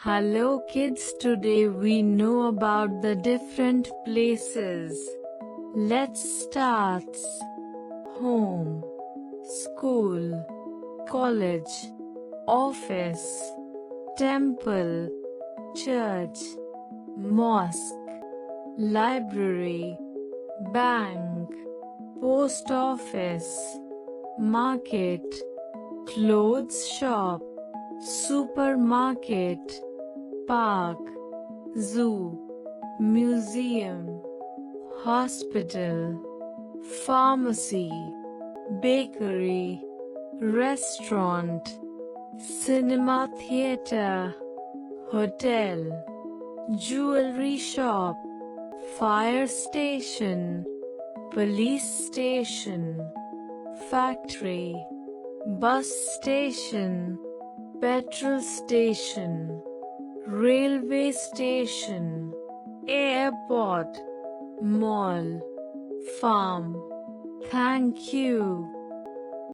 Hello kids, today we know about the different places. Let's start. Home, school, college, office, temple, church, mosque, library, bank, post office, market, clothes shop, supermarket, park, zoo, museum, hospital, pharmacy, bakery, restaurant, cinema theater, hotel, jewelry shop, fire station, police station, factory, bus station, petrol station, railway station, airport, mall, farm. Thank you.